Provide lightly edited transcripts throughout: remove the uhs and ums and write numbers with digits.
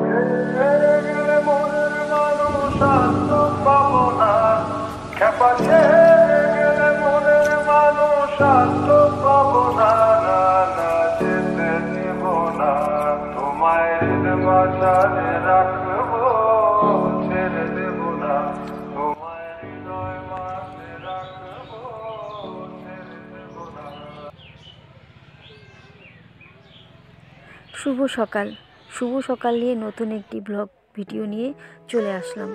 ছেড়ে গেলে মনের মানুষ আর তো পাবো না, খেপা ছেড়ে গেলে মনের মানুষ আর তো পাবো না, না না যেতে দেব না, তোমায় হৃদ মাঝারে রাখবো, ছেড়ে দেব না, তোমায় হৃদয় মাঝে রাখবো, ছেড়ে দেব না। শুভ সকাল, শুভ সকাল নিয়ে নতুন একটি ব্লগ ভিডিও নিয়ে চলে আসলাম।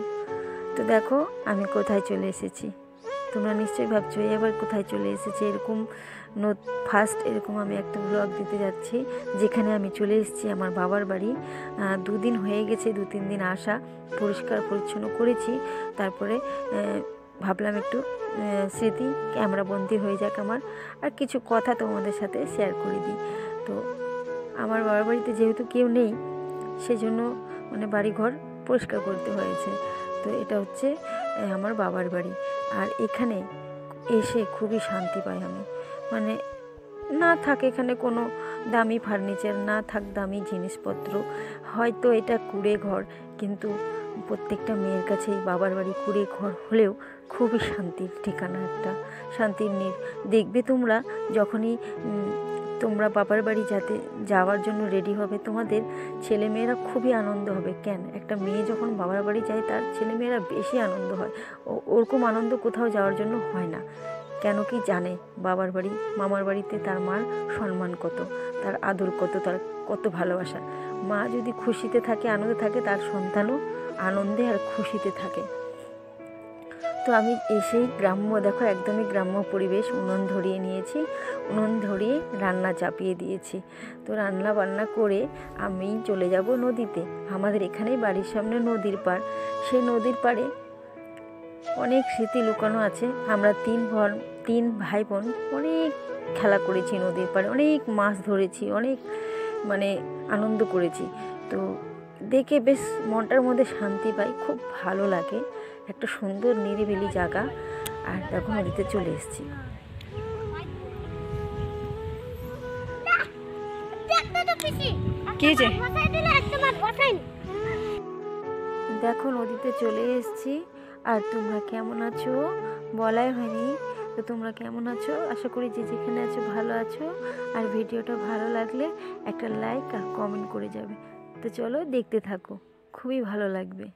তো দেখো আমি কোথায় চলে এসেছি। তোমরা নিশ্চয়ই ভাবছো এবার কোথায় চলে এসেছি। এরকম ফার্স্ট এরকম আমি একটা ব্লগ দিতে যাচ্ছি, যেখানে আমি চলে এসেছি আমার বাবার বাড়ি। 2 দিন হয়ে গেছে, 2-3 দিন আসা, পরিষ্কার পরিচ্ছন্ন করেছি। তারপরে ভাবলাম একটু স্মৃতি ক্যামেরাবন্দি হয়ে যাক আমার, আর কিছু কথা তোমাদের সাথে শেয়ার করে দিই। তো আমার বাবার বাড়িতে যেহেতু কেউ নেই, সেজন্য মানে বাড়িঘর পরিষ্কার করতে হয়েছে। তো এটা হচ্ছে আমার বাবার বাড়ি। আর এখানে এসে খুবই শান্তি পাই আমি। মানে না থাক এখানে কোনো দামি ফার্নিচার, না থাক দামি জিনিসপত্র, হয়তো এটা কুঁড়ে ঘর, কিন্তু প্রত্যেকটা মেয়ের কাছেই বাবার বাড়ি কুঁড়ে ঘর হলেও খুবই শান্তির ঠিকানা, একটা শান্তির দেখবে তোমরা যখনই তোমরা বাবার বাড়ি যাওয়ার জন্য রেডি হবে, তোমাদের ছেলেমেয়েরা খুবই আনন্দ হবে। কেন, একটা মেয়ে যখন বাবার বাড়ি যায় তার ছেলেমেয়েরা বেশি আনন্দ হয়। ওরকম আনন্দ কোথাও যাওয়ার জন্য হয় না। কেন কি জানে বাবার বাড়ি, মামার বাড়িতে তার মার সম্মান কত, তার আদর কত, তার কত ভালোবাসা। মা যদি খুশিতে থাকে, আনন্দে থাকে, তার সন্তানও আনন্দে আর খুশিতে থাকে। তো আমি এসেই গ্রাম্য, দেখো একদমই গ্রাম্য পরিবেশ, উনুন ধরিয়ে নিয়েছি, উনুন ধরিয়ে রান্না চাপিয়ে দিয়েছি। তো রান্না বান্না করে আমি চলে যাব নদীতে। আমাদের এখানেই বাড়ির সামনে নদীর পাড়, সেই নদীর পাড়ে অনেক স্মৃতি লুকানো আছে। আমরা 3 ভাই বোন অনেক খেলা করেছি নদীর পাড়ে, অনেক মাছ ধরেছি, অনেক মানে আনন্দ করেছি। তো দেখে বেশ মনটার মধ্যে শান্তি পাই, খুব ভালো লাগে। একটা সুন্দর নিরিবিলি জায়গা। আর দেখো নদীতে চলে এসেছি। দেখো নদীতে চলে এসেছি। আর তোমরা কেমন আছো বলাই হয়নি। তো তোমরা কেমন আছো, আশা করি যে যেখানে আছো ভালো আছো। আর ভিডিওটা ভালো লাগলে একটা লাইক আর কমেন্ট করে যাবে। তো চলো দেখতে থাকো, খুবই ভালো লাগবে।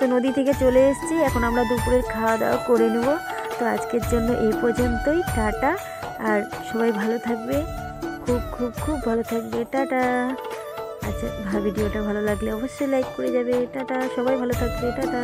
তো নদী থেকে চলে এসেছি, এখন আমরা দুপুরের খাওয়া দাওয়া করে নেব। তো আজকের জন্য এই পর্যন্তই, টাটা। আর সবাই ভালো থাকবে, খুব খুব খুব ভালো থাকবে, টাটা। আচ্ছা, ভিডিওটা ভালো লাগলে অবশ্যই লাইক করে যাবে, টাটা। সবাই ভালো থাকবে, টাটা।